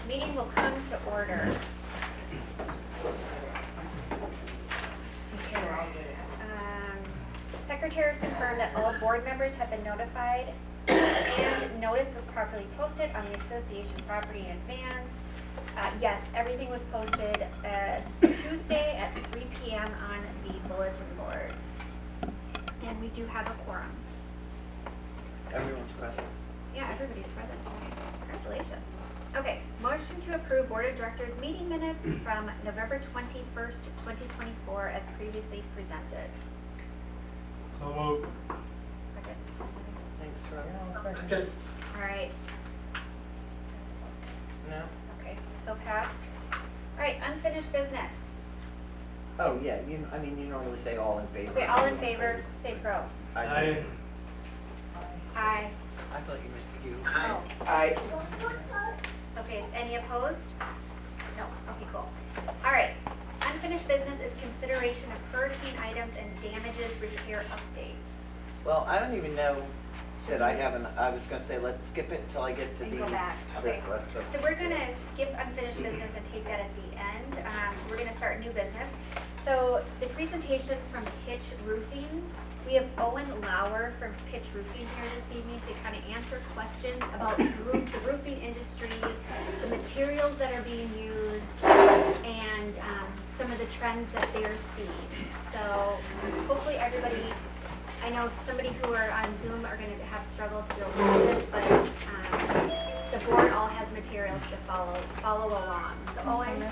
Meeting will come to order. Let's see here. Secretary confirmed that all board members have been notified and notice was properly posted on the association property in advance. Yes, everything was posted Tuesday at 3 p.m. on the bulletin boards. And we do have a quorum. Everyone's present. Yeah, everybody's present. Okay. Congratulations. Okay, motion to approve Board of Directors meeting minutes from November 21st, 2024 as previously presented. So moved. Second. Thanks, Troy. Okay. All right. No? Okay, so passed. All right, unfinished business. Oh, yeah, you normally say all in favor. Okay, all in favor, say pro. Aye. Aye. I thought you meant you. Oh. Aye. Okay, any opposed? No, okay, cool. All right, unfinished business is consideration of hurricane items and damages repair updates. Well, I don't even know that I was gonna say, let's skip it until I get to And the. go back, okay. Let's go. So we're gonna skip unfinished business and take that at the end. We're gonna start new business. So the presentation from Pitch Roofing, we have Owen Lauer from Pitch Roofing here this evening to kind of answer questions about the roofing industry, the materials that are being used, and some of the trends that they're seeing. So hopefully everybody, I know somebody who are on Zoom are going to have struggled to be able to do this, but the board all has materials to follow along. So Owen,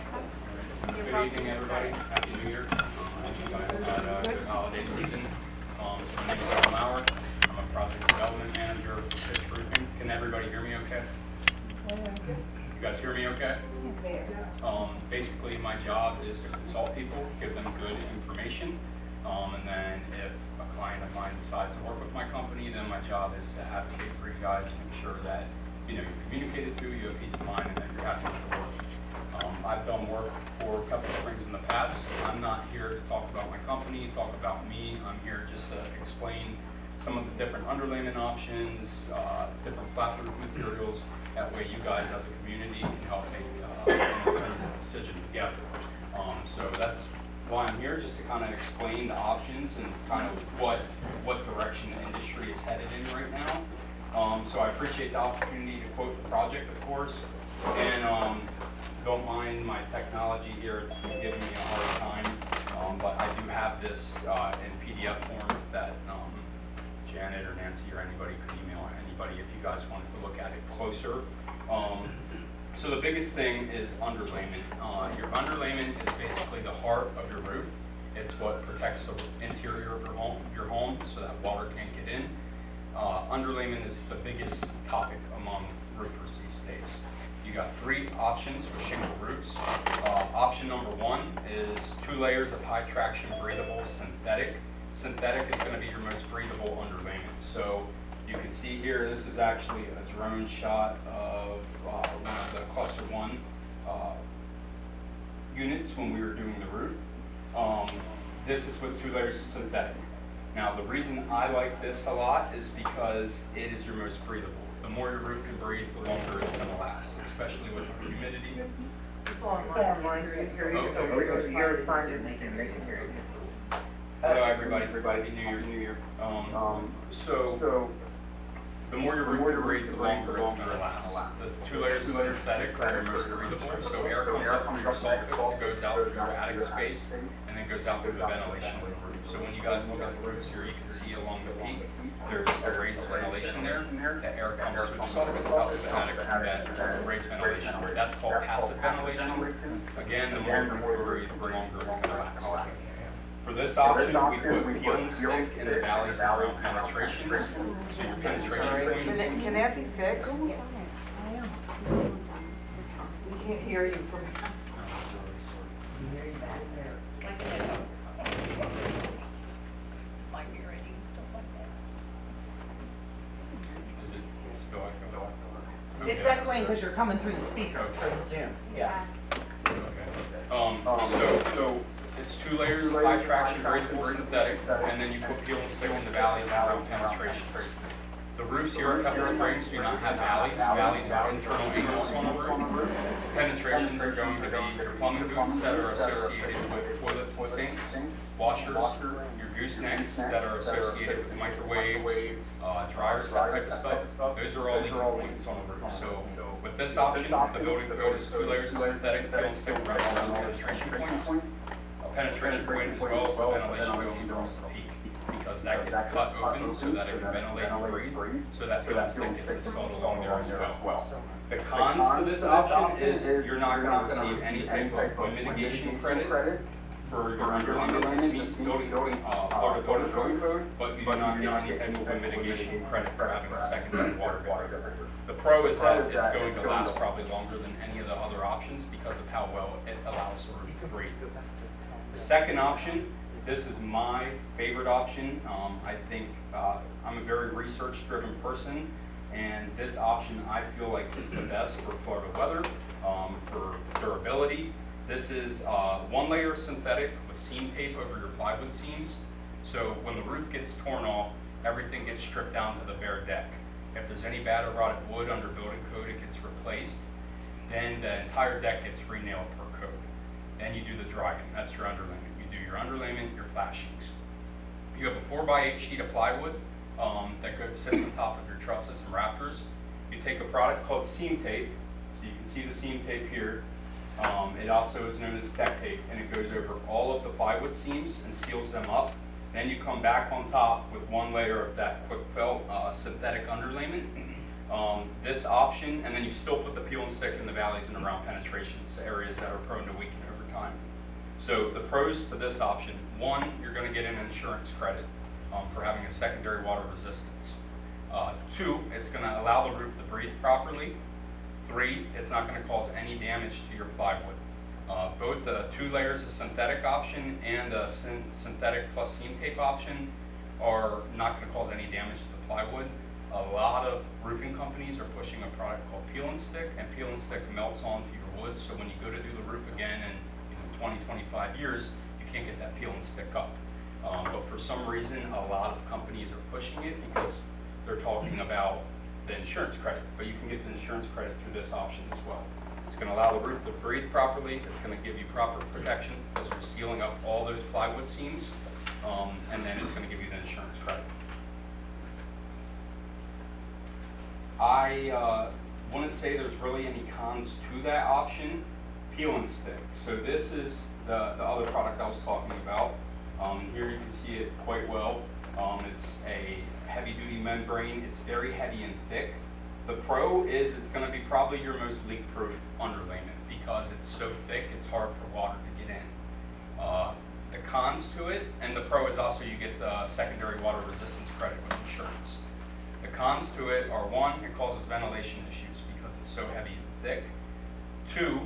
you're Good welcome evening, to everybody. start. Happy New Year. You guys had a good holiday season. So my name is Owen Lauer. I'm a project development manager for Pitch Roofing. Can everybody hear me okay? You guys hear me okay? Basically, my job is to consult people, give them good information, and then if a client of mine decides to work with my company, then my job is to advocate for you guys, make sure that you communicate it through, you have peace of mind, and that you're happy with the work. I've done work for Pepper Springs in the past. I'm not here to talk about my company, talk about me. I'm here just to explain some of the different underlayment options, different flat roof materials. That way you guys as a community can help make a decision together. So that's why I'm here, just to kind of explain the options and kind of what direction the industry is headed in right now. So I appreciate the opportunity to quote the project, of course, and don't mind my technology here, it's giving me a hard time, but I do have this in PDF form that Janet or Nancy or anybody could email anybody if you guys wanted to look at it closer. So the biggest thing is underlayment. Your underlayment is basically the heart of your roof. It's what protects the interior of your home so that water can't get in. Underlayment is the biggest topic among roofers these days. You got three options for shingle roofs. Option number one is 2 layers of high traction breathable synthetic. Synthetic is going to be your most breathable underlayment. So you can see here, this is actually a drone shot of one of the cluster 1 units when we were doing the roof. This is with 2 layers of synthetic. Now the reason I like this a lot is because it is your most breathable. The more your roof can breathe, the longer it's going to last, especially with the humidity. Hello everybody, Happy New Year. So the more your roof can breathe, the longer it's going to last. The 2 layers of synthetic are your most breathable, so air comes up through your soffits, it goes out through your attic space, and then goes out through the ventilation of the roof. So when you guys look at the roofs here, you can see along the peak, there's a raised ventilation there. The air comes through the soffits out through the attic through that raised ventilation. That's called passive ventilation. Again, the more you breathe, the longer it's going to last. For this option, we put peel and stick in the valleys around penetrations. So your penetration points. Can that be fixed? We can't hear you from. Is it still echoing? It's echoing because you're coming through the speaker for the Zoom. Yeah. So it's 2 layers of high traction breathable synthetic, and then you put peel and stick in the valleys around penetrations. The roofs here at Pebble Springs do not have valleys. Valleys are internal angles on the roof. Penetrations are going to be your plumbing boots that are associated with toilets and sinks, washers, your goosenecks that are associated with microwaves, dryers, that type of stuff. Those are all legal points on the roof. So with this option, the building code is 2 layers of synthetic peel and stick rubber on penetration points. A penetration point as well as the ventilation going across the peak, because that gets cut open so that it can ventilate and breathe, so that peel and stick gets installed along there as well. The cons to this option is you're not going to receive any type of wind mitigation credit for your underlayment. This meets Florida Building Code, but you do not get any type of wind mitigation credit for having a secondary water barrier. The pro is that it's going to last probably longer than any of the other options because of how well it allows the roof to breathe. The second option, this is my favorite option. I think I'm a very research-driven person, and this option I feel like is the best for Florida weather, for durability. This is 1 layer synthetic with seam tape over your plywood seams. So when the roof gets torn off, everything gets stripped down to the bare deck. If there's any bad or rotted wood under building code, it gets replaced. Then the entire deck gets re-nailed per code. Then you do the driving, that's your underlayment. You do your underlayment, your flashings. You have a 4x8 sheet of plywood that sits on top of your trusses and rafters. You take a product called seam tape, so you can see the seam tape here. It also is known as deck tape, and it goes over all of the plywood seams and seals them up. Then you come back on top with 1 layer of that quick felt synthetic underlayment. This option, and then you still put the peel and stick in the valleys and around penetrations, areas that are prone to weaken over time. So the pros to this option: 1, you're going to get an insurance credit for having a secondary water resistance. 2, it's going to allow the roof to breathe properly. 3, it's not going to cause any damage to your plywood. Both the 2 layers of synthetic option and the synthetic plus seam tape option are not going to cause any damage to the plywood. A lot of roofing companies are pushing a product called peel and stick, and peel and stick melts onto your wood, so when you go to do the roof again in 20, 25 years, you can't get that peel and stick up. But for some reason, a lot of companies are pushing it because they're talking about the insurance credit, but you can get the insurance credit through this option as well. It's going to allow the roof to breathe properly. It's going to give you proper protection because we're sealing up all those plywood seams, and then it's going to give you the insurance credit. I wouldn't say there's really any cons to that option. Peel and stick. So this is the other product I was talking about. Here you can see it quite well. It's a heavy-duty membrane. It's very heavy and thick. The pro is it's going to be probably your most leak-proof underlayment because it's so thick it's hard for water to get in. The cons to it, and the pro is also you get the secondary water resistance credit with insurance. The cons to it are: 1, it causes ventilation issues because it's so heavy and thick. 2,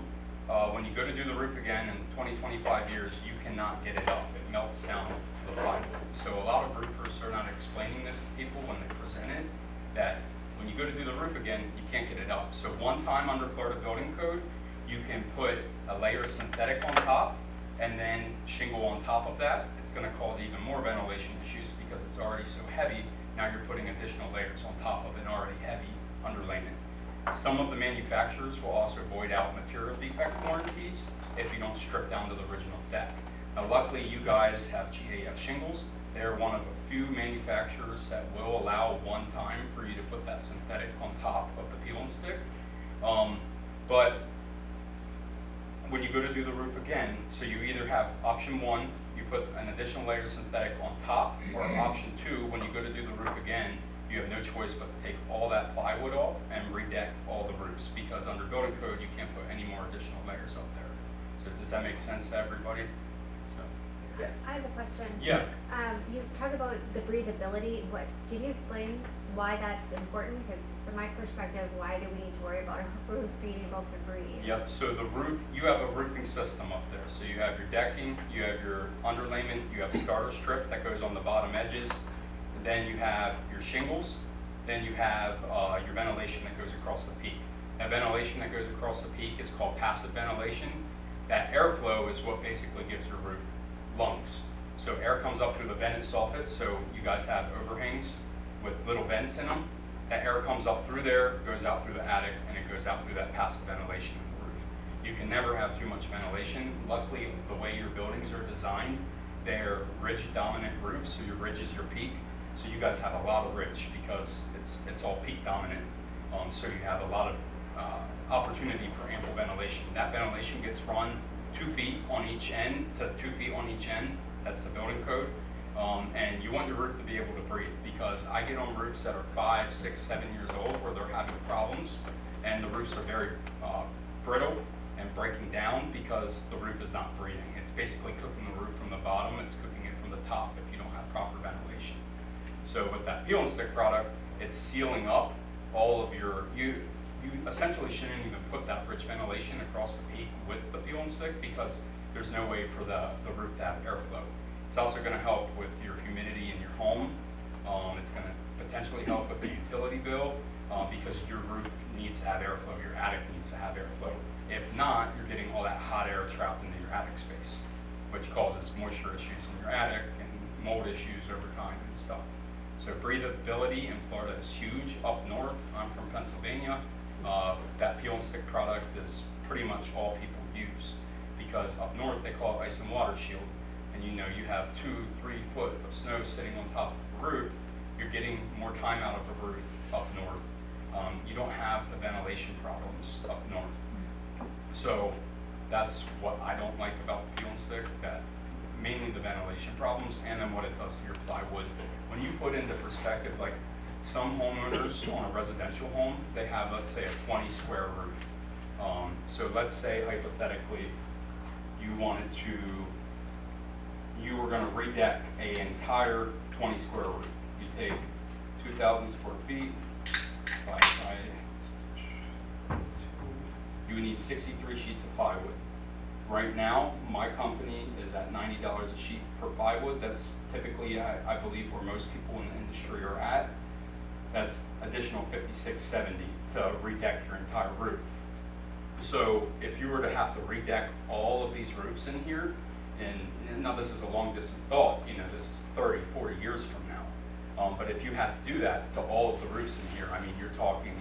when you go to do the roof again in 20, 25 years, you cannot get it up. It melts down the plywood. So a lot of roofers are not explaining this to people when they present it, that when you go to do the roof again, you can't get it up. So one time under Florida Building Code, you can put a layer of synthetic on top and then shingle on top of that. It's going to cause even more ventilation issues because it's already so heavy. Now you're putting additional layers on top of an already heavy underlayment. Some of the manufacturers will also void out material defect warranties if you don't strip down to the original deck. Now luckily you guys have GAF shingles. They're one of a few manufacturers that will allow one time for you to put that synthetic on top of the peel and stick. But when you go to do the roof again, so you either have option 1, you put an additional layer of synthetic on top, or option 2, when you go to do the roof again, you have no choice but to take all that plywood off and redeck all the roofs, because under building code you can't put any more additional layers up there. So does that make sense to everybody? So, Yeah. I have a question. yeah. You talk about the breathability. Can you explain why that's important? Because from my perspective, why do we need to worry about a roof being able to breathe? Yep, so the roof, you have a roofing system up there. So you have your decking, you have your underlayment, you have starter strip that goes on the bottom edges, then you have your shingles, then you have your ventilation that goes across the peak. That ventilation that goes across the peak is called passive ventilation. That airflow is what basically gives your roof lungs. So air comes up through the vented soffits, so you guys have overhangs with little vents in them. That air comes up through there, goes out through the attic, and it goes out through that passive ventilation in the roof. You can never have too much ventilation. Luckily, the way your buildings are designed, they're ridge dominant roofs, so your ridge is your peak. So you guys have a lot of ridge because it's all peak dominant. So you have a lot of opportunity for ample ventilation. That ventilation gets run 2 feet on each end to 2 feet on each end. That's the building code. And you want your roof to be able to breathe, because I get on roofs that are 5, 6, 7 years old where they're having problems, and the roofs are very brittle and breaking down because the roof is not breathing. It's basically cooking the roof from the bottom, it's cooking it from the top if you don't have proper ventilation. So with that peel and stick product, it's sealing up all of your, you essentially shouldn't even put that rich ventilation across the peak with the peel and stick, because there's no way for the roof to have airflow. It's also going to help with your humidity in your home. It's going to potentially help with the utility bill, because your roof needs to have airflow, your attic needs to have airflow. If not, you're getting all that hot air trapped into your attic space, which causes moisture issues in your attic and mold issues over time and stuff. So breathability in Florida is huge. Up north, I'm from Pennsylvania, that peel and stick product is pretty much all people use, because up north they call it ice and water shield. And you know, you have 2-3 foot of snow sitting on top of the roof, you're getting more time out of the roof up north. You don't have the ventilation problems up north. So that's what I don't like about the peel and stick, that mainly the ventilation problems, and then what it does to your plywood. When you put into perspective, like some homeowners on a residential home, they have, let's say, a 20 square roof. So let's say hypothetically you wanted to, you were going to redeck an entire 20 square roof. You take 2,000 square feet by, you would need 63 sheets of plywood. Right now, my company is at $90 a sheet per plywood. That's typically, I believe, where most people in the industry are at. That's additional $56.70 to redeck your entire roof. So if you were to have to redeck all of these roofs in here, and now this is a long distance thought, you know, this is 30, 40 years from now. But if you had to do that to all of the roofs in here, I mean, you're talking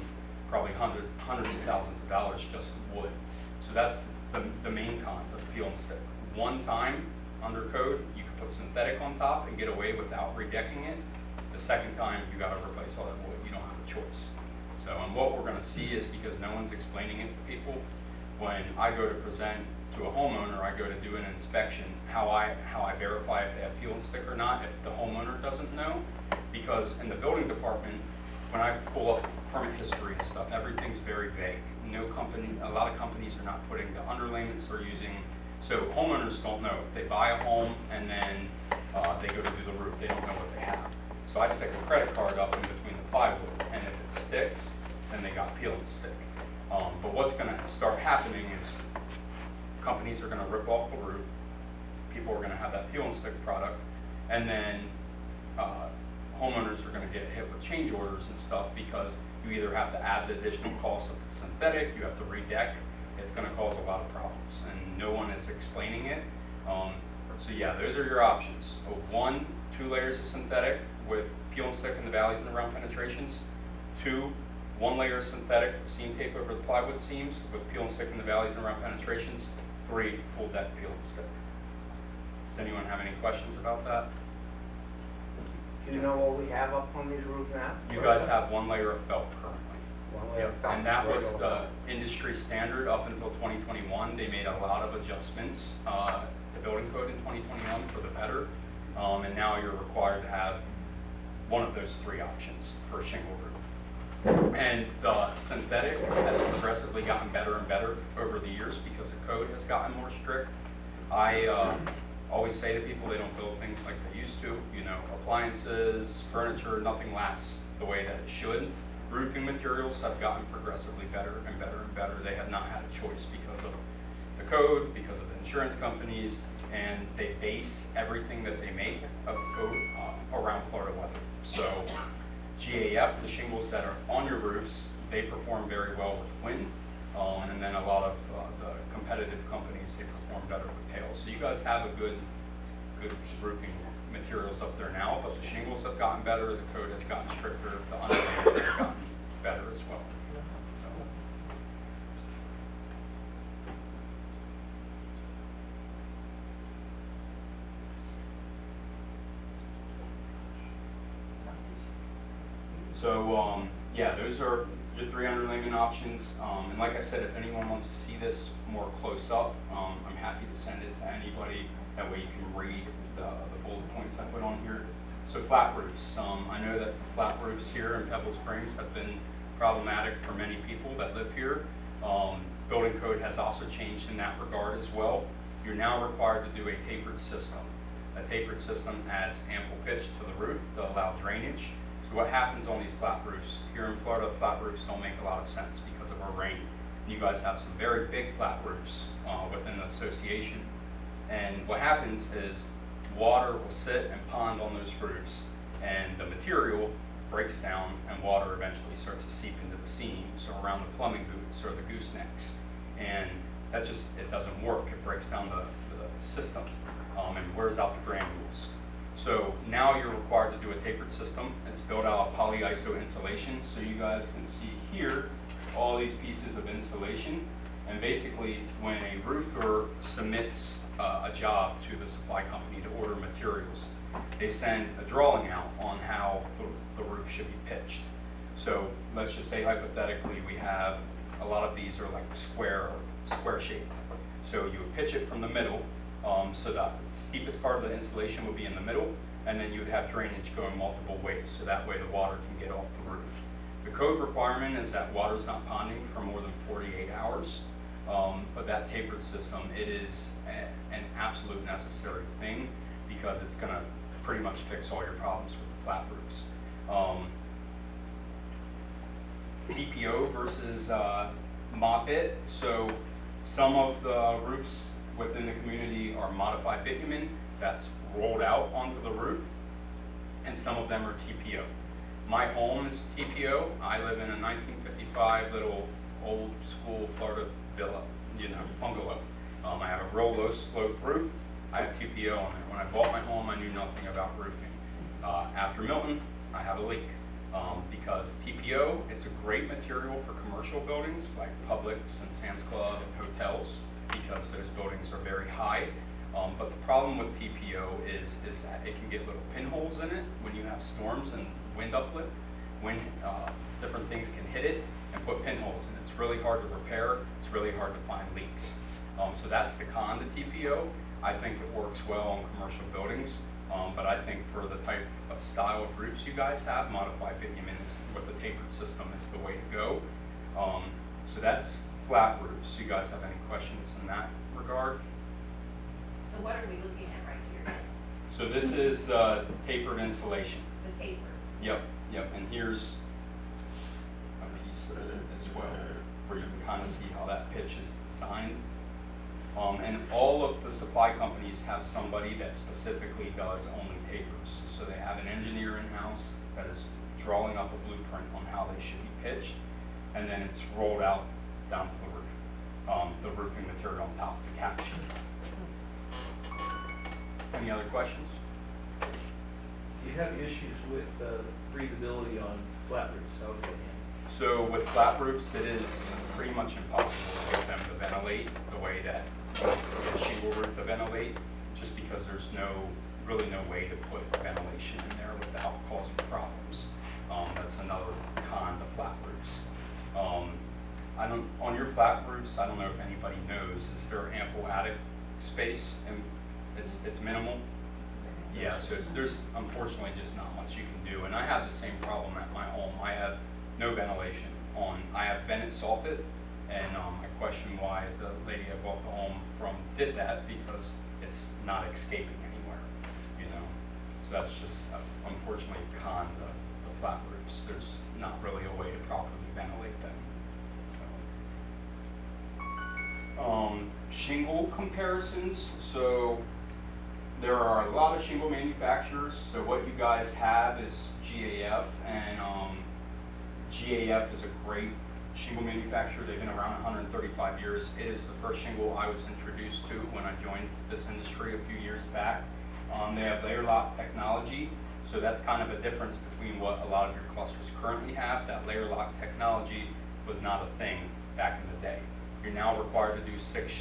probably hundreds of thousands of dollars just in wood. So that's the main con of peel and stick. One time under code, you can put synthetic on top and get away without redecking it. The second time, you got to replace all that wood. You don't have a choice. So, and what we're going to see is, because no one's explaining it to people, when I go to present to a homeowner, I go to do an inspection, how I verify if they have peel and stick or not, if the homeowner doesn't know. Because in the building department, when I pull up permit history and stuff, everything's very vague. No company, a lot of companies are not putting the underlayments they're using, so homeowners don't know. If they buy a home and then they go to do the roof, they don't know what they have. So I stick a credit card up in between the plywood, and if it sticks, then they got peel and stick. But what's going to start happening is companies are going to rip off the roof, people are going to have that peel and stick product, and then homeowners are going to get hit with change orders and stuff, because you either have to add the additional cost of the synthetic, you have to redeck. It's going to cause a lot of problems, and no one is explaining it. So yeah, those are your options. 1, 2 layers of synthetic with peel and stick in the valleys and the round penetrations. 2, 1 layer of synthetic with seam tape over the plywood seams with peel and stick in the valleys and round penetrations. 3, full deck peel and stick. Does anyone have any questions about that? Do you know what we have up on these roofs now? You guys have 1 layer of felt currently. 1 layer of Yep, felt. and that was Right over. the industry standard up until 2021. They made a lot of adjustments to building code in 2021 for the better. And now you're required to have one of those 3 options for a shingle roof. And the synthetic has progressively gotten better and better over the years because the code has gotten more strict. I always say to people, they don't build things like they used to. You know, appliances, furniture, nothing lasts the way that it should. Roofing materials have gotten progressively better and better and better. They have not had a choice because of the code, because of the insurance companies, and they base everything that they make of code around Florida weather. So GAF, the shingles that are on your roofs, they perform very well with wind. And then a lot of the competitive companies, they perform better with hail. So you guys have a good roofing materials up there now, but the shingles have gotten better, the code has gotten stricter, the underlayment has gotten So, yeah, those are your 3 underlayment options. And like I said, if anyone wants to see this more close up, I'm happy to send it to anybody. That way you can read the bullet points I put on here. So flat roofs. I know that flat roofs here in Pebble Springs have been problematic for many people that live here. Building code has also changed in that regard as well. You're now required to do a tapered system. A tapered system adds ample pitch to the roof to allow drainage. So what happens on these flat roofs? Here in Florida, flat roofs don't make a lot of sense because of our rain. You guys have some very big flat roofs within the association. And what happens is water will sit and pond on those roofs, and the material breaks down and water eventually starts to seep into the seams or around the plumbing boots or the goosenecks. And that just, it doesn't work. It breaks down the system and wears out the granules. So now you're required to do a tapered system. It's built out of polyiso insulation. So you guys can see here all these pieces of insulation. And basically, when a roofer submits a job to the supply company to order materials, they send a drawing out on how the roof should be pitched. So let's just say hypothetically we have a lot of these are like square shaped. So you would pitch it from the middle, so the steepest part of the insulation would be in the middle, and then you would have drainage going multiple ways, so that way the water can get off the roof. The code requirement is that water is not ponding for more than 48 hours. But that tapered system, it is an absolute necessary thing because it's going to pretty much fix all your problems with the flat roofs. TPO versus mop it. So some of the roofs within the community are modified bitumen that's rolled out onto the roof, and some of them are TPO. My home is TPO. I live in a 1955 little old school Florida villa, bungalow. I have a real low slope roof. I have TPO on it. When I bought my home, I knew nothing about roofing. After Milton, I have a leak because TPO, it's a great material for commercial buildings like Publix and Sam's Club and hotels because those buildings are very high. But the problem with TPO is that it can get little pinholes in it when you have storms and wind uplift. When different things can hit it and put pinholes in it. It's really hard to repair. It's really hard to find leaks. So that's the con to TPO. I think it works well on commercial buildings, but I think for the type of style of roofs you guys have, modified bitumen with the tapered system is the way to go. So that's flat roofs. You guys have any questions in that regard? So what are we looking at right here? So this is the tapered insulation. The paper. Yep. And here's a piece of it as well, where you can kind of see how that pitch is designed. And all of the supply companies have somebody that specifically does only tapers. So they have an engineer in-house that is drawing up a blueprint on how they should be pitched, and then it's rolled out down to the roof, the roofing material on top to capture. Any other questions? Do you have issues with breathability on flat roofs? How is that handled? So with flat roofs, it is pretty much impossible to get them to ventilate the way that a shingle roof to ventilate, just because there's really no way to put ventilation in there without causing problems. That's another con to flat roofs. On your flat roofs, I don't know if anybody knows, is there ample attic space? And it's minimal. Yeah, so there's unfortunately just not much you can do. And I have the same problem at my home. I have no ventilation on. I have Bennett soffit, and I question why the lady I bought the home from did that, because it's not escaping anywhere, So that's just unfortunately a con to the flat roofs. There's not really a way to properly ventilate them. Shingle comparisons. So there are a lot of shingle manufacturers. So what you guys have is GAF, and GAF is a great shingle manufacturer. They've been around 135 years. It is the first shingle I was introduced to when I joined this industry a few years back. They have layer lock technology, so that's kind of a difference between what a lot of your clusters currently have. That layer lock technology was not a thing back in the day. You're now required to do 6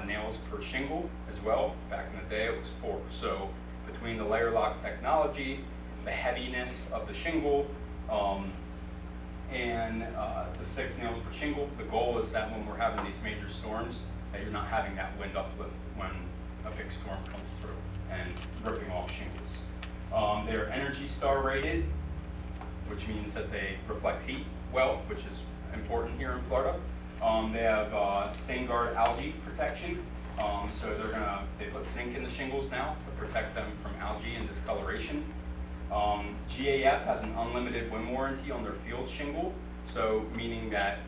nails per shingle as well. Back in the day it was 4. So between the layer lock technology, the heaviness of the shingle, 6 nails per shingle. The goal is that when we're having these major storms, that you're not having that wind uplift when a big storm comes through and ripping off shingles. They're Energy Star rated, which means that they reflect heat well, which is important here in Florida. They have stain guard algae protection, so they put zinc in the shingles now to protect them from algae and discoloration. GAF has an unlimited wind warranty on their field shingle, so meaning that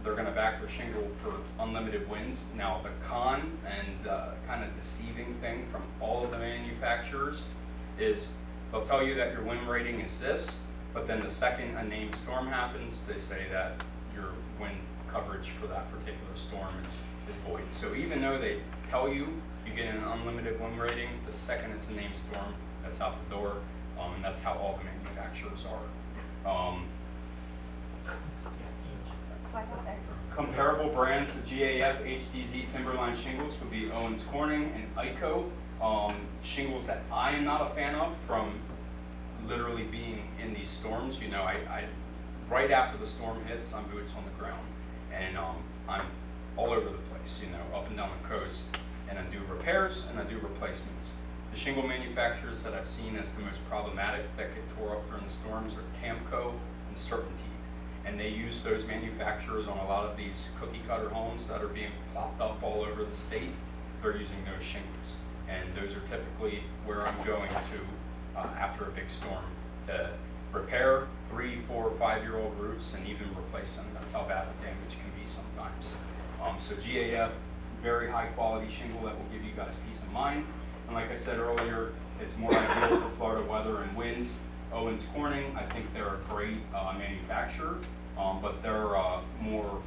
they're gonna back their shingle for unlimited winds. Now the con and kind of deceiving thing from all of the manufacturers is they'll tell you that your wind rating is this, but then the second a named storm happens, they say that your wind coverage for that particular storm is void. So even though they tell you you get an unlimited wind rating, the second it's a named storm, that's out the door, and that's how all the manufacturers are. Comparable brands to GAF, HDZ, Timberline shingles would be Owens Corning and ICO. Shingles that I am not a fan of from literally being in these storms. You know, I right after the storm hits, I'm boots on the ground, and I'm all over the place, you know, up and down the coast, and I do repairs and I do replacements. The shingle manufacturers that I've seen as the most problematic that get tore up during the storms are Camco and Serpentine, and they use those manufacturers on a lot of these cookie cutter homes that are being plopped up all over the state. They're using those shingles, and those are typically where I'm going to after a big storm to repair 3, 4, 5-year-old roofs and even replace them. That's how bad the damage can be sometimes. So GAF, very high quality shingle that will give you guys peace of mind. And like I said earlier, it's more ideal for Florida weather and winds. Owens Corning, I think they're a great manufacturer, but they're more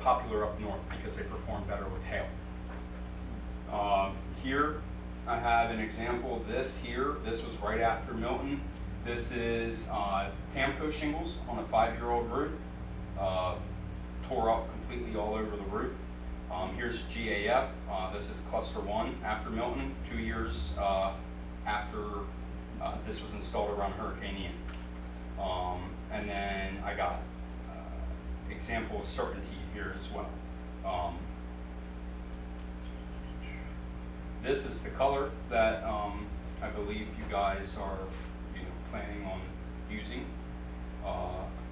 popular up north because they perform better with hail. Here I have an example of this here. This was right after Milton. This is Camco shingles on a 5-year-old roof, tore up completely all over the roof. Here's GAF. This is cluster 1 after Milton, 2 years after this was installed around Hurricane Ian. And then I got example of Serpentine here as well. This is the color that I believe you guys are planning on using.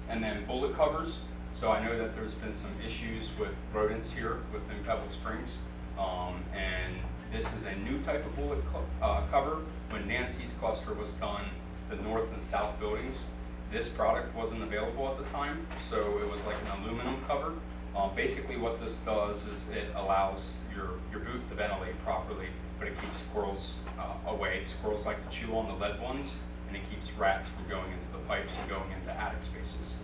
And then bullet covers. So I know that there's been some issues with rodents here within Pebble Springs. And this is a new type of bullet cover. When Nancy's cluster was done, the north and south buildings, this product wasn't available at the time, so it was like an aluminum cover. Basically what this does is it allows your boot to ventilate properly, but it keeps squirrels away. Squirrels like to chew on the lead ones, and it keeps rats from going into the pipes and going into attic spaces.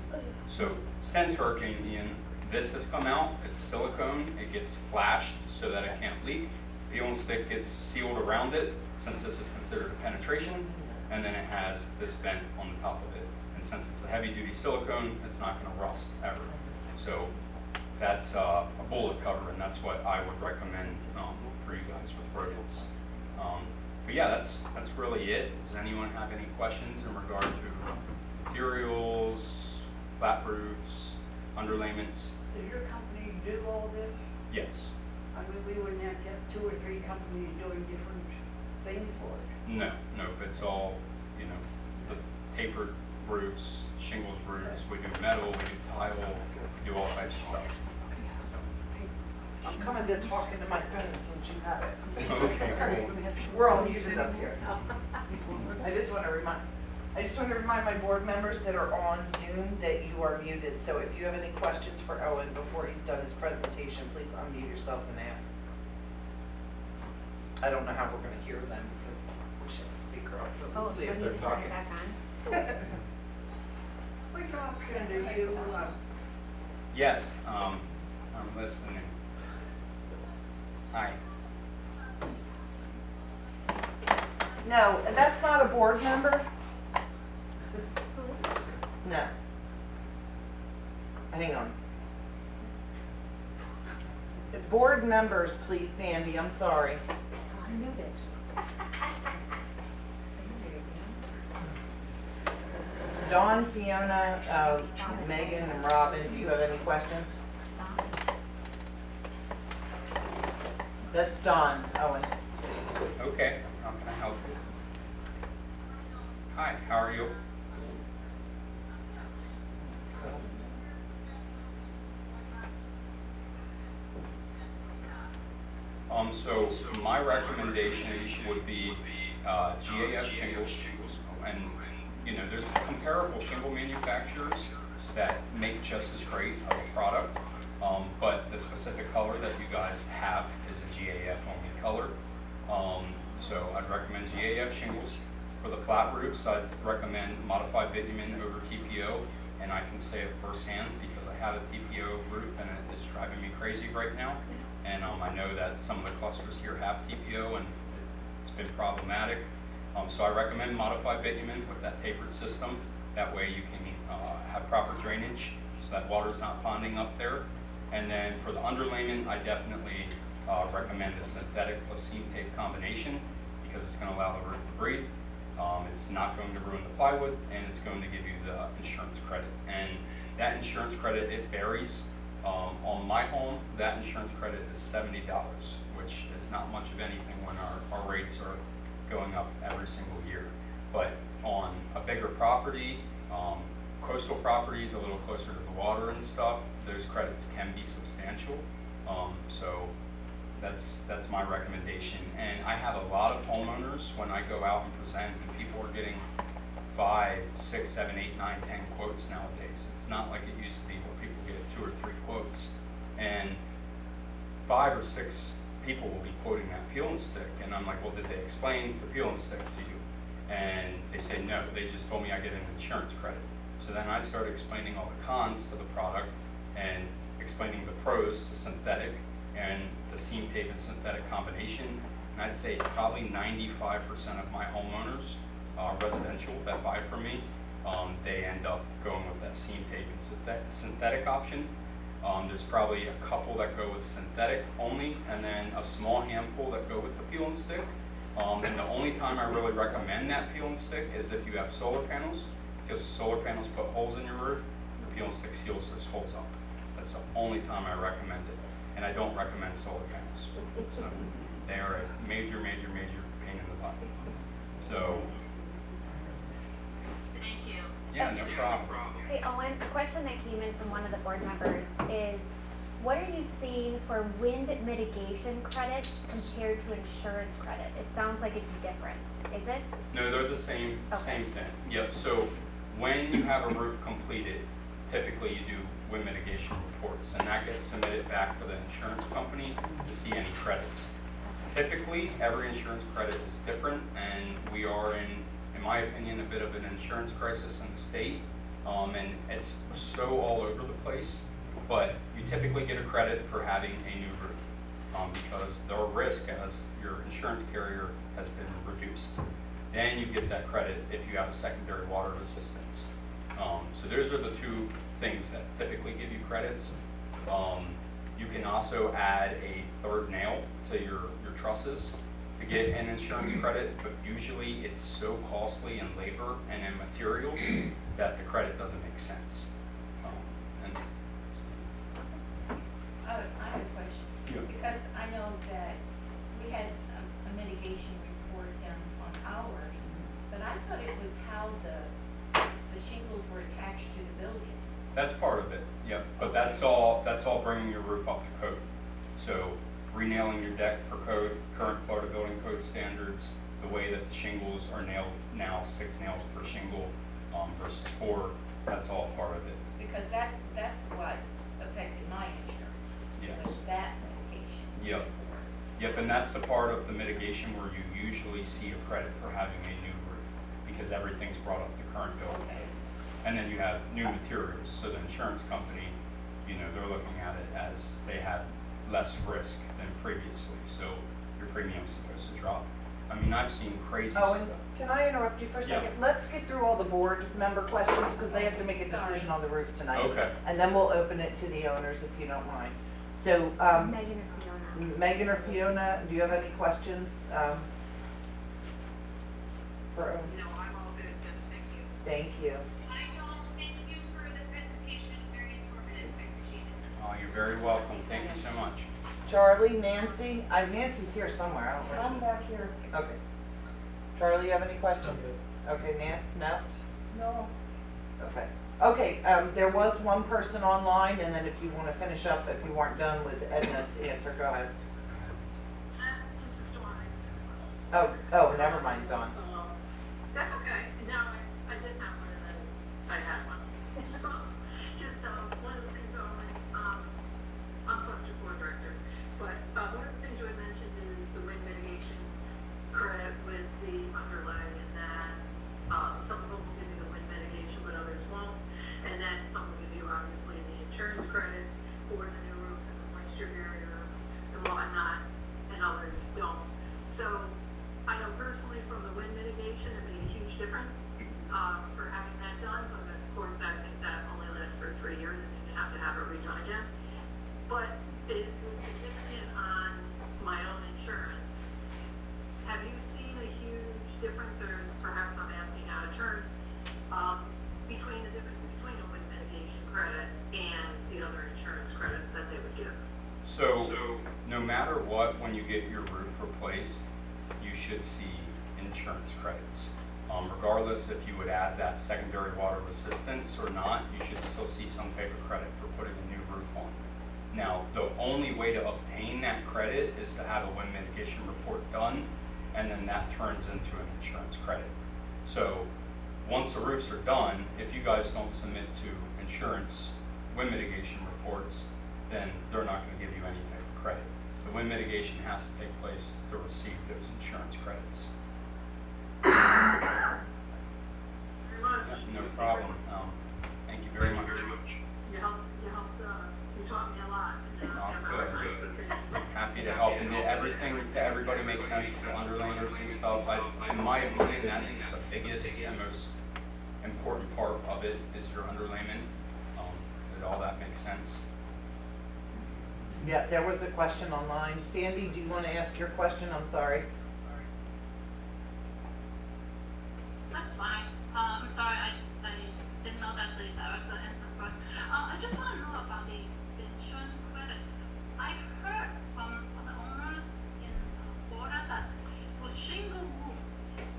So since Hurricane Ian, this has come out. It's silicone. It gets flashed so that it can't leak. The Peel and Stick gets sealed around it, since this is considered a penetration, and then it has this vent on the top of it. And since it's a heavy-duty silicone, it's not going to rust ever. So that's a bullet cover, and that's what I would recommend for you guys with rodents. But yeah, that's really it. Does anyone have any questions in regard to materials, flat roofs, underlayments? Does your company do all this? Yes. I mean, we wouldn't have to have 2 or 3 companies doing different things for it. No, it's all, the tapered roofs, shingles roofs, we do metal, we do tile, we do all types of stuff. I'm coming to talk into my phone since you have it. Okay, cool. We're all muted up here. I just want to remind my board members that are on Zoom that you are muted. So if you have any questions for Owen before he's done his presentation, please unmute yourselves and ask. I don't know how we're going to hear them because we should have a speaker on, but we'll see if they're talking. Back on. Which option do you, Yes, I'm listening. Hi. No, that's not a board member? No. Hang on. The board members, please, Sandy, I'm sorry. Remove it. Dawn, Fiona, Megan, and Robin, do you have any questions? That's Dawn, Owen. Okay, how can I help you? Hi, how are you? So my recommendation would be GAF shingles, and you know, there's comparable shingle manufacturers that make just as great of a product, but the specific color that you guys have is a GAF only color. So I'd recommend GAF shingles. For the flat roofs, I'd recommend modified bitumen over TPO, and I can say it firsthand because I have a TPO roof and it is driving me crazy right now. And I know that some of the clusters here have TPO and it's been problematic. So I recommend modified bitumen with that tapered system. That way you can have proper drainage so that water's not ponding up there. And then for the underlayment, I definitely recommend the synthetic plus seam tape combination because it's going to allow the roof to breathe. It's not going to ruin the plywood, and it's going to give you the insurance credit. And that insurance credit, it varies. On my home, that insurance credit is $70, which is not much of anything when our rates are going up every single year. But on a bigger property, coastal properties, a little closer to the water and stuff, those credits can be substantial. So that's my recommendation. And I have a lot of homeowners when I go out and present, and people are getting 5, 6, 7, 8, 9, 10 quotes nowadays. It's not like it used to be where people get 2 or 3 quotes, and 5 or 6 people will be quoting that peel and stick, and I'm like, well, did they explain the peel and stick to you? And they say no, they just told me I get an insurance credit. So then I started explaining all the cons to the product and explaining the pros to synthetic and the seam tape and synthetic combination. And I'd say probably 95% of my homeowners, residential, that buy from me, they end up going with that seam tape and synthetic option. There's probably a couple that go with synthetic only, and then a small handful that go with the peel and stick. And the only time I really recommend that peel and stick is if you have solar panels, because the solar panels put holes in your roof, the peel and stick seals those holes up. That's the only time I recommend it. And I don't recommend solar panels. So they are a major, major, major pain in the butt. So. Thank you. Yeah, no problem. Hey Owen, a question that came in from one of the board members is, what are you seeing for wind mitigation credit compared to insurance credit? It sounds like it's different, is it? No, they're the same, Okay. same thing. Yep, so when you have a roof completed, typically you do wind mitigation reports, and that gets submitted back to the insurance company to see any credits. Typically, every insurance credit is different, and we are in my opinion, a bit of an insurance crisis in the state, and it's so all over the place, but you typically get a credit for having a new roof, because the risk as your insurance carrier has been reduced. Then you get that credit if you have a secondary water resistance. So those are the 2 things that typically give you credits. You can also add a 3rd nail to your trusses to get an insurance credit, but usually it's so costly in labor and in materials that the credit doesn't make sense. And I have a question. Yeah. Because I know that we had a mitigation report done on ours, but I thought it was how the shingles were attached to the building. that's part of it, yep. But that's all bringing your roof up to code. So renailing your deck per code, current Florida Building Code standards, the way that the shingles are nailed now, 6 nails per shingle versus 4, that's all part of it. Because that's what affected my insurance. Yes. Was that mitigation. Yep. Yep, and that's the part of the mitigation where you usually see a credit for having a new roof, because everything's brought up to current building Okay. code. And then you have new materials, so the insurance company, you know, they're looking at it as they have less risk than previously, so your premium's supposed to drop. I mean, I've seen crazy stuff. Owen, can I interrupt you for a Yeah. second? Let's get through all the board member questions, because they have to make a Sorry. decision on the roof tonight. Okay. And then we'll open it to the owners, if you don't mind. So, Megan or Fiona? Megan or Fiona, do you have any questions, for Owen? No, I'm all good, Jim, thank you. Thank you. Can I You're very welcome. Thank you so much. Charlie, Nancy, Nancy's here somewhere, I don't know. I'm back here. Okay. Charlie, you have any questions? Okay, Nance, no? No. Okay. Okay, there was one person online, and then if you wanna finish up, if you weren't done with Edna's answer, go ahead. Oh, never mind, Dawn. That's okay. No, I did have one and then I had one. Just, one of the things I'm close to board director, but, one of the things you had mentioned is the wind mitigation credit with the underlay and that, some of them will give you the wind mitigation, but others won't. And then some will give you obviously the insurance credit for the new roof and the moisture barrier and whatnot, and others don't. So, I know personally from the wind mitigation, it made a huge difference, for having that done, but of course, I think that only lasts for 3 years and you have to have it redone again. But it was significant on my own insurance. Have you seen a huge difference, or perhaps I'm asking out of turn, between the difference between a wind mitigation credit and the other insurance credits that they would give? So, no matter what, when you get your roof replaced, you should see insurance credits. Regardless if you would add that secondary water resistance or not, you should still see some type of credit for putting a new roof on. Now, the only way to obtain that credit is to have a wind mitigation report done, and then that turns into an insurance credit. So, once the roofs are done, if you guys don't submit to insurance wind mitigation reports, then they're not gonna give you any type of credit. The wind mitigation has to take place to receive those insurance credits. Very much. No problem. Thank you very much. You taught me a lot. And, Oh, have a good. great weekend. Happy to help, and everything to everybody makes sense with the underlayers and stuff. In my opinion, that's the biggest and most important part of it is your underlayment. That all that makes sense. Yeah, there was a question online. Sandy, do you wanna ask your question? I'm sorry. That's fine. I'm sorry, I didn't know that the director answered first. I just want to know about the insurance credit. I heard from the owners in Florida that with shingle roof,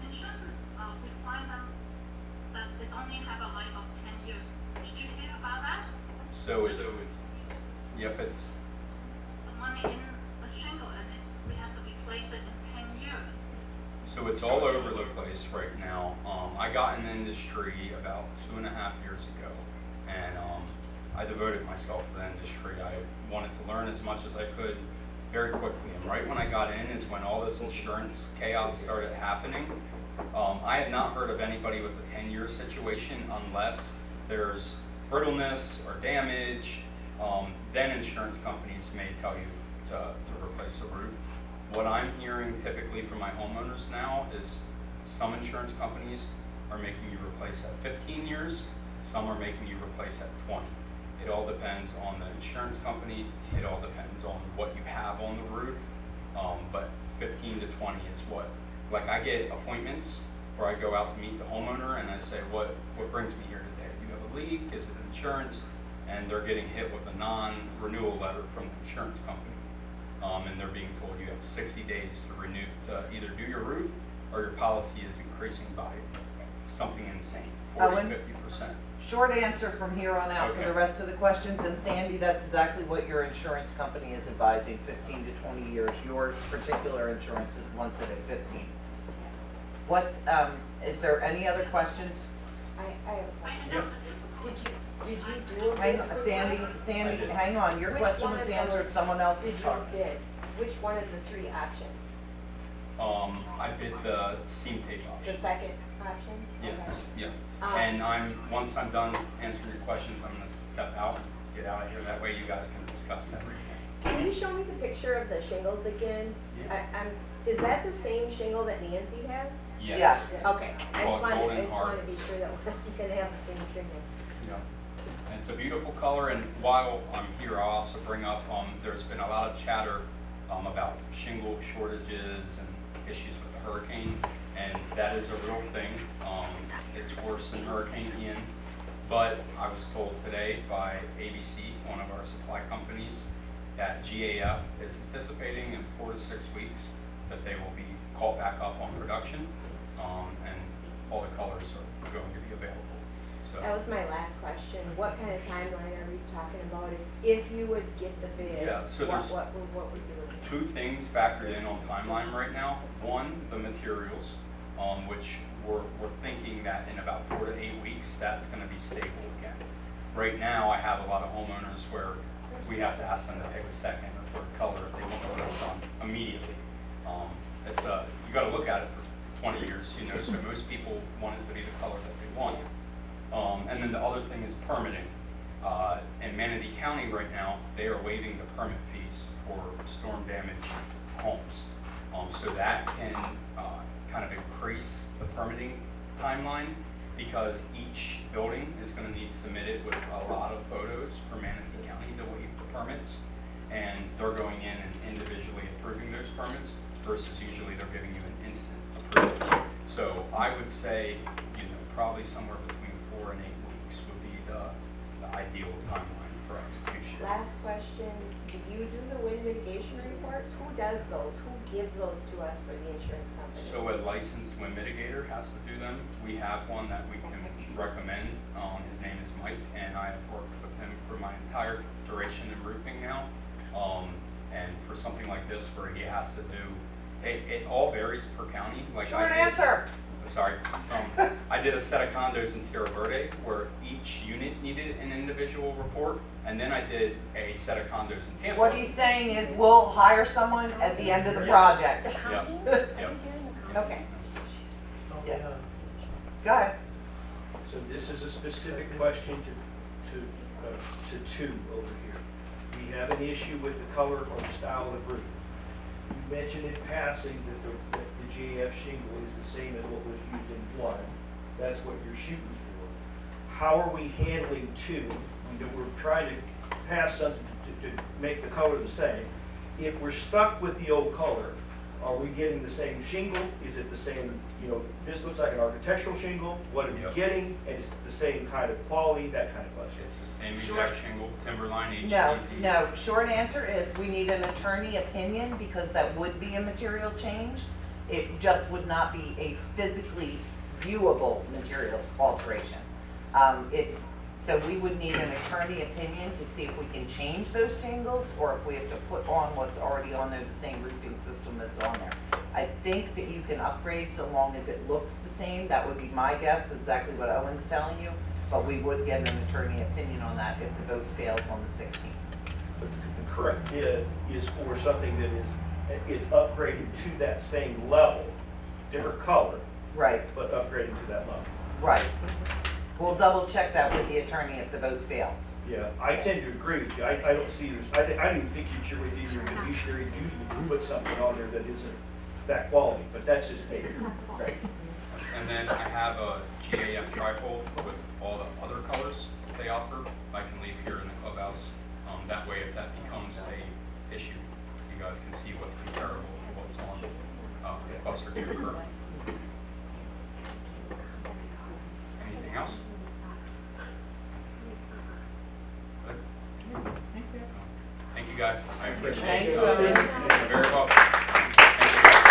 insurance, we find them that it only have a life of 10 years. Did you hear about that? So it's, yep, it's, The money in the shingle and we have to replace it in 10 years. so it's all over the place right now. I got in the industry about 2.5 years ago, and I devoted myself to the industry. I wanted to learn as much as I could very quickly, and right when I got in is when all this insurance chaos started happening. I had not heard of anybody with a 10-year situation unless there's brittleness or damage. Then insurance companies may tell you to replace the roof. What I'm hearing typically from my homeowners now is some insurance companies are making you replace at 15 years, some are making you replace at 20. It all depends on the insurance company, it all depends on what you have on the roof, but 15 to 20 is what, like I get appointments where I go out to meet the homeowner and I say, what brings me here today? Do you have a leak? Is it insurance? And they're getting hit with a non-renewal letter from the insurance company. And they're being told you have 60 days to renew, to either do your roof or your policy is increasing by something insane, 40, 50%. Short answer from here on out for the Okay. rest of the questions, and Sandy, that's exactly what your insurance company is advising, 15 to 20 years. Your particular insurance is wants it at 15. What, is there any other questions? I have a question. Yep. Did you do a Hang bid on, for Sandy, that? Sandy, I did. hang on, your Which question one was of those answered, someone else is Did you talking. bid? Which one of the 3 options? I bid the steam tape The option. second option? Yes, Okay. yeah. And once I'm done answering your questions, I'm gonna step out, get out of here, that way you guys can discuss everything. Can you show me the picture of the shingles again? Yeah. Is that the same shingle that Nancy has? Yes. Yes. Okay, I Called just wanted Golden to Heart. be sure that we're gonna have the same shingle. Yeah. And it's a beautiful color, and while I'm here, I'll also bring up, there's been a lot of chatter, about shingle shortages and issues with the hurricane, and that is a real thing. It's worse than Hurricane Ian, But I was told today by ABC, one of our supply companies, that GAF is anticipating in 4 to 6 weeks that they will be called back up on production, and all the colors are going to be available. So That was my last question. What kind of timeline are we talking about if you would get the bid? Yeah, so there's what would you look at? 2 things factored in on timeline right now. One, the materials, which we're thinking that in about 4 to 8 weeks, that's gonna be stable again. Right now, I have a lot of homeowners where we have to ask them to pick a second or third color if they want the work done immediately. You gotta look at it for 20 years, you know, so most people want it to be the color that they want. And then the other thing is permitting. In Manatee County right now, they are waiving the permit fees for storm damaged homes. So that can kind of increase the permitting timeline, because each building is gonna need submitted with a lot of photos for Manatee County to waive the permits. And they're going in and individually approving those permits versus usually they're giving you an instant approval. So I would say, you know, probably somewhere between 4 and 8 weeks would be the ideal timeline for execution. Last question, do you do the wind mitigation reports? Who does those? Who gives those to us for the insurance company? So a licensed wind mitigator has to do them. We have one that we can recommend. His name is Mike, and I have worked with him for my entire duration in roofing now. And for something like this where he has to do, it all varies per county. Like Short answer. Sorry. I did a set of condos in Tierra Verde where each unit needed an individual report, and then I did a set of condos in Tampa. What he's saying is we'll hire someone at the end of the Yes. project. Yep. Yep. Okay, Oh, Yeah. yeah. go ahead. So this is a specific question to two over here. We have an issue with the color or the style of the roof. You mentioned in passing that the GAF shingle is the same as what was used in one. That's what you're shooting for. How are we handling two? We're trying to pass something to make the color the same. If we're stuck with the old color, are we getting the same shingle? Is it the same, you know, this looks like an architectural shingle, what are we Yep. getting? And it's the same kind of quality, that kind of question. It's the same exact shingle, Timberline HDZ. No, short answer is we need an attorney opinion because that would be a material change. It just would not be a physically viewable material alteration. So we would need an attorney opinion to see if we can change those shingles or if we have to put on what's already on there, the same roofing system that's on there. I think that you can upgrade so long as it looks the same. That would be my guess, exactly what Owen's telling you. But we would get an attorney opinion on that if the vote fails on the 16th. But the correct bid is for something that it's upgraded to that same level, different color, Right, but upgraded to that level. right. We'll double check that with the attorney if the vote fails. Yeah, I tend to agree with you. I don't see, I don't even think you should receive your fiduciary duty to put something on there that isn't that quality, but that's just me. Right. And then I have a GAF trifold with all the other colors that they offer. I can leave here in the clubhouse. That way, if that becomes a issue, you guys can see what's comparable to what's on cluster 2 curve. Anything else? Good? Thank you, guys. I appreciate Thank it. you, Owen. You're very welcome. Thank you, guys.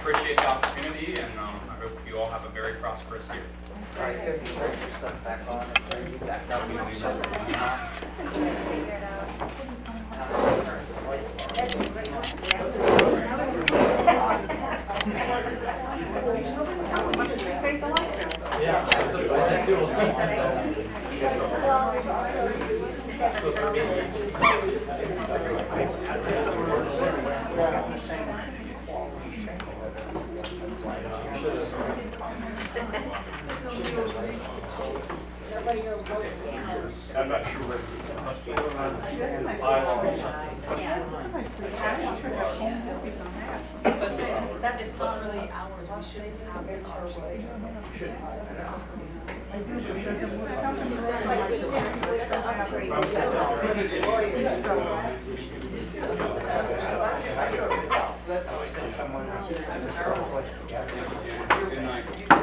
Appreciate the opportunity, and I hope you all have a very prosperous year. All right, good, you turn your stuff back on and turn you back up. Figure it out. Yeah, I think it I'm not sure whether it must be around That is not really ours, we shouldn't have it ours. Good night. You too.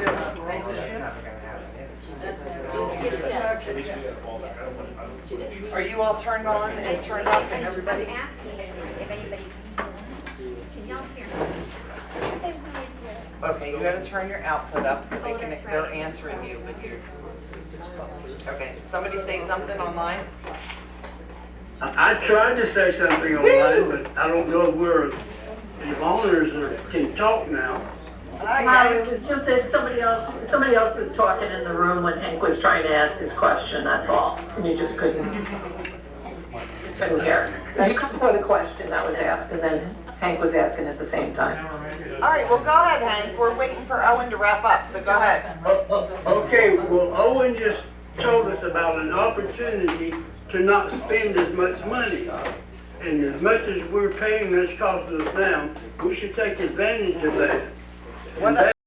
Thank you. At least we got a fallback, I don't want. Are you all turned on and turned up and everybody? I'm asking if anybody can y'all hear me? Okay, you gotta turn your output up so they Oh, can, that's they're right. answering you, but you. Okay, somebody say something online? I tried to say something online, but I don't know if we're, the owners can talk now. Well, it was just that somebody else was talking in the room when Hank was trying to ask his question, that's all. And you just couldn't hear. You couldn't hear the question that was asked, and then Hank was asking at the same time. All right, well, go ahead, Hank, we're waiting for Owen to wrap up, so go ahead. Okay, well, Owen just told us about an opportunity to not spend as much money. And as much as we're paying this cost us now, we should take advantage of that. What And that